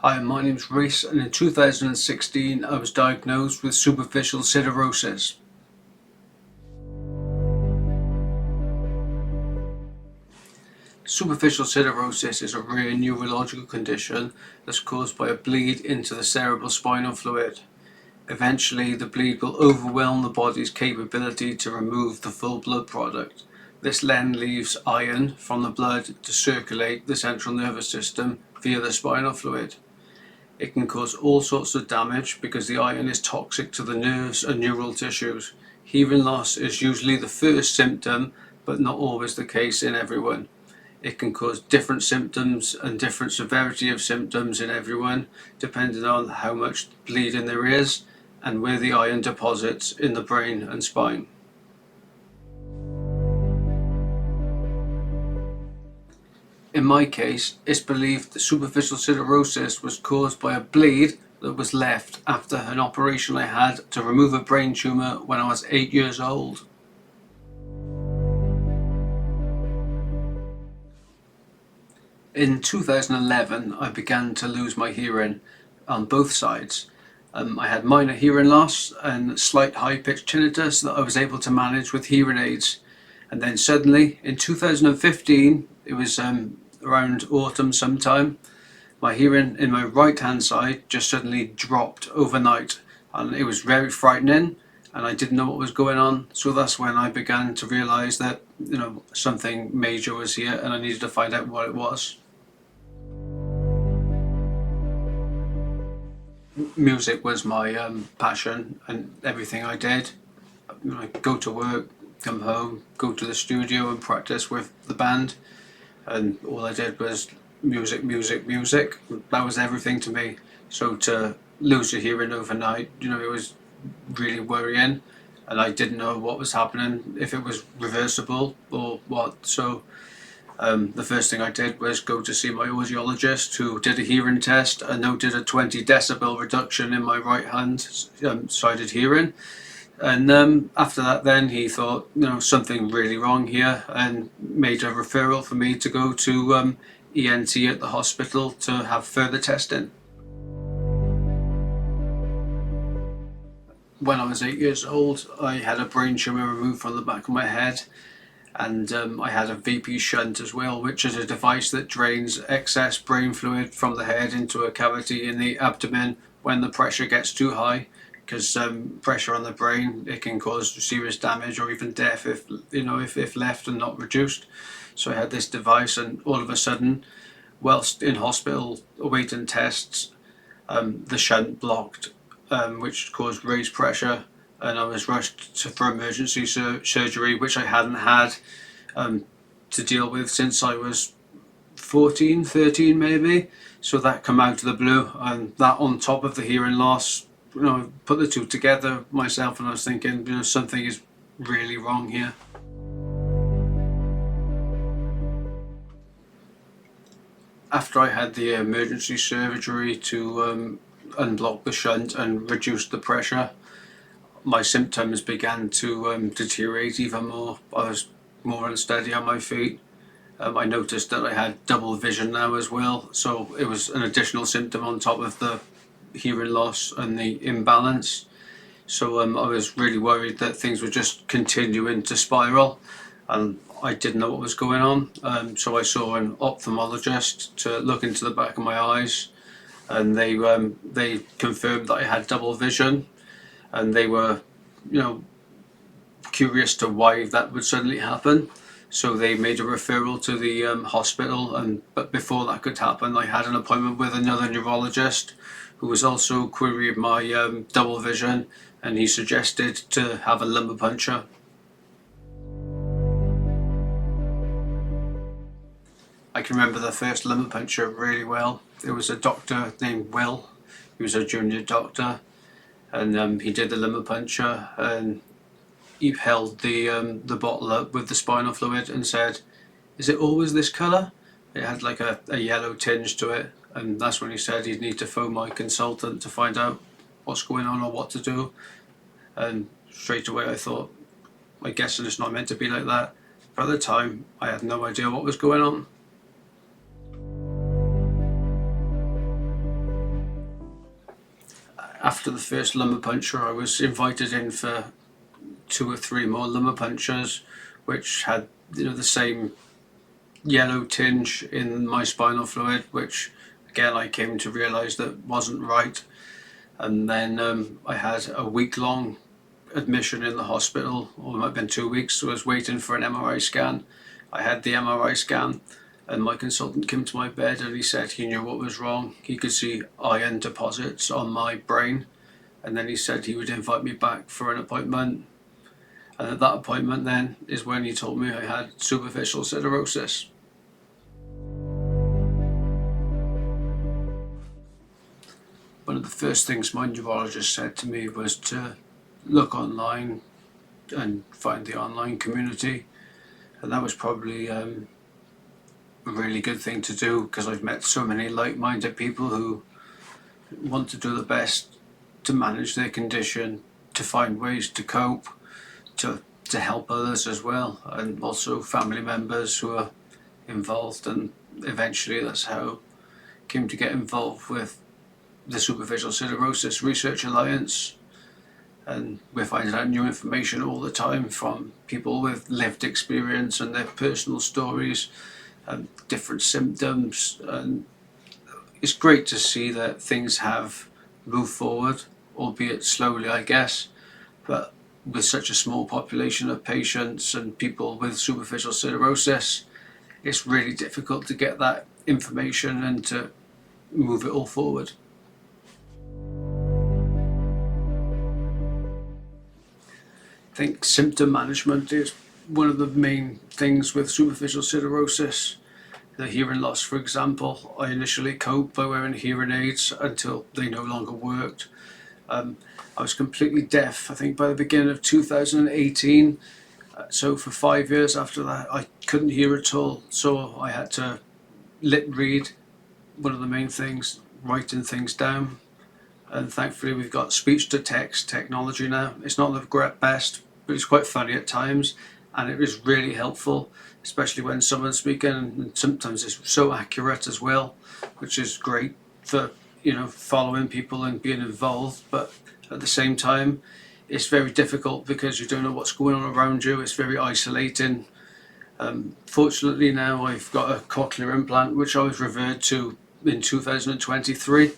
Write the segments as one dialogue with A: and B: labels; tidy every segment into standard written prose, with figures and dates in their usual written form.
A: Hi, my name is Rhys, and in 2016 I was diagnosed with superficial siderosis. Superficial siderosis is a rare neurological condition that's caused by a bleed into the cerebral spinal fluid. Eventually, the bleed will overwhelm the body's capability to remove the full blood product. This then leaves iron from the blood to circulate the central nervous system via the spinal fluid. It can cause all sorts of damage because the iron is toxic to the nerves and neural tissues. Hearing loss is usually the first symptom, but not always the case in everyone. It can cause different symptoms and different severity of symptoms in everyone, depending on how much bleeding there is and where the iron deposits in the brain and spine. In my case, it's believed that superficial siderosis was caused by a bleed that was left after an operation I had to remove a brain tumour when I was 8 years old. In 2011, I began to lose my hearing on both sides. I had minor hearing loss and slight high-pitched tinnitus that I was able to manage with hearing aids. And then suddenly, in 2015, it was around autumn sometime, my hearing in my right hand side just suddenly dropped overnight, and it was very frightening, and I didn't know what was going on. So that's when I began to realise that something major was here and I needed to find out what it was. Music was my passion and everything I did. I go to work, come home, go to the studio and practice with the band, and all I did was music, music, music. That was everything to me. So to lose your hearing overnight, it was really worrying, and I didn't know what was happening, if it was reversible or what. So the first thing I did was go to see my audiologist, who did a hearing test and noted a 20 decibel reduction in my right hand sided hearing. And after that, then he thought, something really wrong here, and made a referral for me to go to ENT at the hospital to have further testing. When I was 8 years old, I had a brain tumour removed from the back of my head, and I had a VP shunt as well, which is a device that drains excess brain fluid from the head into a cavity in the abdomen when the pressure gets too high. Because pressure on the brain, it can cause serious damage or even death if left and not reduced. So I had this device, and all of a sudden, whilst in hospital awaiting tests, the shunt blocked, which caused raised pressure, and I was rushed for emergency surgery, which I hadn't had to deal with since I was 14, 13 maybe. So that came out of the blue, and that on top of the hearing loss, put the two together myself, and I was thinking, something is really wrong here. After I had the emergency surgery to unblock the shunt and reduce the pressure, my symptoms began to deteriorate even more. I was more unsteady on my feet. I noticed that I had double vision now as well, so it was an additional symptom on top of the hearing loss and the imbalance. So I was really worried that things were just continuing to spiral, and I didn't know what was going on. So I saw an ophthalmologist to look into the back of my eyes, and they confirmed that I had double vision, and they were curious to why that would suddenly happen. So they made a referral to the hospital, but before that could happen, I had an appointment with another neurologist who was also querying my double vision, and he suggested to have a lumbar puncture. I can remember the first lumbar puncture really well. There was a doctor named Will. He was a junior doctor, and he did the lumbar puncture, and he held the bottle up with the spinal fluid and said, "Is it always this colour?" It had like a yellow tinge to it, and that's when he said he'd need to phone my consultant to find out what's going on or what to do. And straight away I thought, I guess it's not meant to be like that. But at the time, I had no idea what was going on. After the first lumbar puncture, I was invited in for 2 or 3 more lumbar punctures, which had the same yellow tinge in my spinal fluid, which again I came to realise that wasn't right. And then I had a week-long admission in the hospital, or it might have been 2 weeks. So I was waiting for an MRI scan. I had the MRI scan, and my consultant came to my bed and he said he knew what was wrong. He could see iron deposits on my brain, and then he said he would invite me back for an appointment. And at that appointment then is when he told me I had superficial siderosis. One of the first things my neurologist said to me was to look online and find the online community, and that was probably a really good thing to do, because I've met so many like-minded people who want to do the best to manage their condition, to find ways to cope, to help others as well, and also family members who are involved. And eventually that's how I came to get involved with the Superficial Siderosis Research Alliance, and we're finding out new information all the time from people with lived experience and their personal stories and different symptoms. And it's great to see that things have moved forward, albeit slowly I guess, but with such a small population of patients and people with superficial siderosis, it's really difficult to get that information and to move it all forward. I think symptom management is one of the main things with superficial siderosis. The hearing loss, for example, I initially coped by wearing hearing aids until they no longer worked. I was completely deaf, I think, by the beginning of 2018. So for 5 years after that, I couldn't hear at all. So I had to lip read, one of the main things, writing things down. And thankfully we've got speech to text technology now. It's not the best, but it's quite funny at times, and it is really helpful, especially when someone's speaking, and sometimes it's so accurate as well, which is great for following people and being involved. But at the same time, it's very difficult because you don't know what's going on around you. It's very isolating. Fortunately now I've got a cochlear implant, which I was referred to in 2023,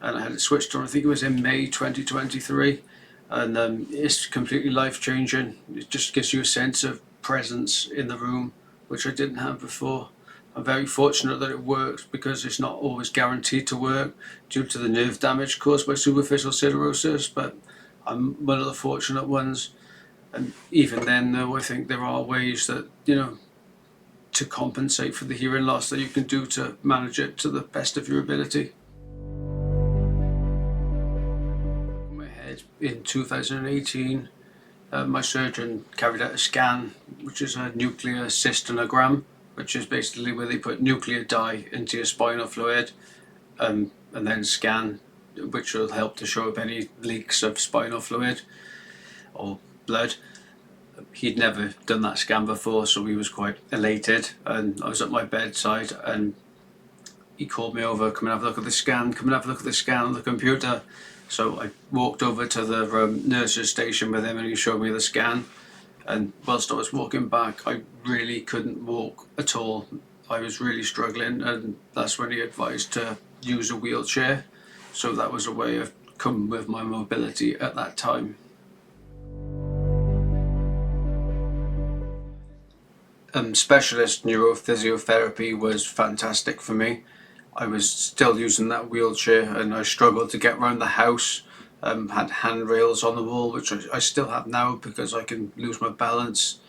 A: and I had it switched on, I think it was in May 2023, and it's completely life-changing. It just gives you a sense of presence in the room, which I didn't have before. I'm very fortunate that it works, because it's not always guaranteed to work due to the nerve damage caused by superficial siderosis, but I'm one of the fortunate ones. And even then though, I think there are ways that to compensate for the hearing loss that you can do to manage it to the best of your ability. My head in 2018, my surgeon carried out a scan, which is a nuclear cystonogram, which is basically where they put nuclear dye into your spinal fluid, and then scan, which will help to show up any leaks of spinal fluid or blood. He'd never done that scan before, so he was quite elated, and I was at my bedside and he called me over, come and have a look at the scan, come and have a look at the scan on the computer. So I walked over to the nurse's station with him and he showed me the scan, and whilst I was walking back I really couldn't walk at all. I was really struggling, and that's when he advised to use a wheelchair, so that was a way of coming with my mobility at that time. Specialist neurophysiotherapy was fantastic for me. I was still using that wheelchair and I struggled to get around the house. Had handrails on the wall, which I still have now because I can lose my balance.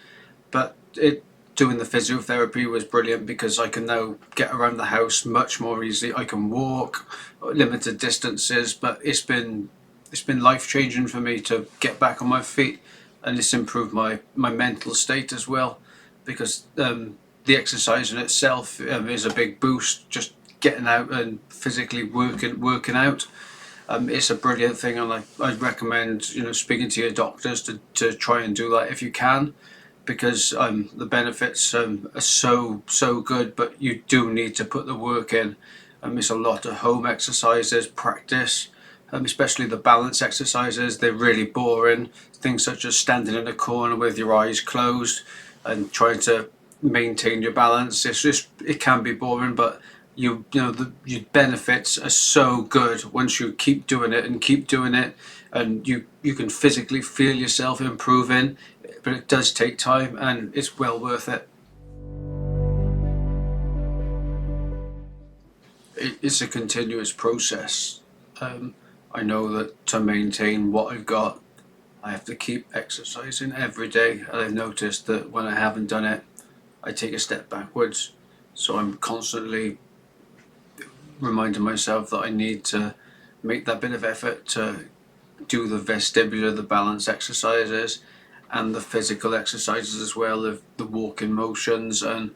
A: But doing the physiotherapy was brilliant, because I can now get around the house much more easily. I can walk limited distances, but it's been life-changing for me to get back on my feet, and it's improved my mental state as well, because the exercise in itself is a big boost. Just getting out and physically working out, it's a brilliant thing, and I'd recommend speaking to your doctors to try and do that if you can, because the benefits are so good, but you do need to put the work in. It's a lot of home exercises, practice, especially the balance exercises. They're really boring. Things such as standing in a corner with your eyes closed and trying to maintain your balance. It can be boring, but your benefits are so good once you keep doing it and keep doing it, and you can physically feel yourself improving. But it does take time, and it's well worth it. It's a continuous process. I know that to maintain what I've got, I have to keep exercising every day, and I've noticed that when I haven't done it, I take a step backwards. So I'm constantly reminding myself that I need to make that bit of effort to do the vestibular, the balance exercises, and the physical exercises as well, of the walking motions. And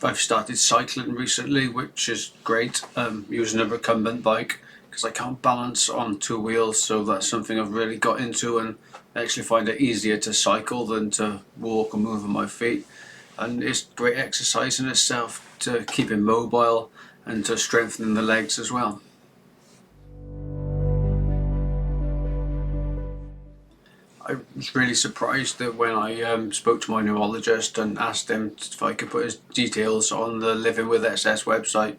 A: I've started cycling recently, which is great, using a recumbent bike because I can't balance on two wheels, so that's something I've really got into, and I actually find it easier to cycle than to walk or move on my feet. And it's great exercise in itself to keep it mobile and to strengthen the legs as well. I was really surprised that when I spoke to my neurologist and asked him if I could put his details on the Living with SS website,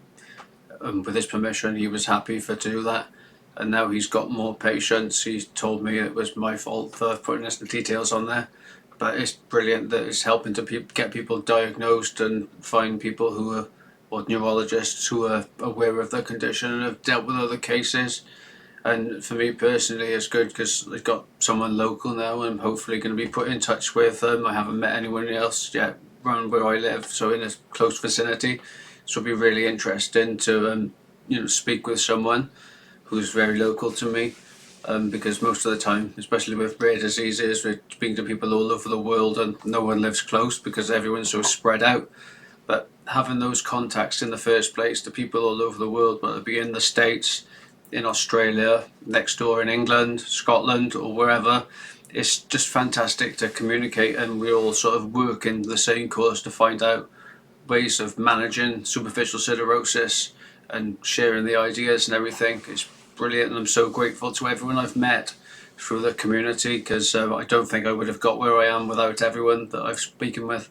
A: with his permission, he was happy to do that. And now he's got more patients. He told me it was my fault for putting his details on there, but it's brilliant that it's helping to get people diagnosed and find people who are, or neurologists who are aware of the condition and have dealt with other cases. And for me personally, it's good because I've got someone local now, and I'm hopefully going to be put in touch with them. I haven't met anyone else yet around where I live, so in a close vicinity. So it'll be really interesting to speak with someone who's very local to me, because most of the time, especially with rare diseases, we're speaking to people all over the world, and no one lives close because everyone's so spread out. But having those contacts in the first place to people all over the world, whether it be in the States, in Australia, next door in England, Scotland, or wherever, it's just fantastic to communicate, and we all sort of work in the same course to find out ways of managing superficial siderosis and sharing the ideas and everything. It's brilliant, and I'm so grateful to everyone I've met through the community, because I don't think I would have got where I am without everyone that I've spoken with.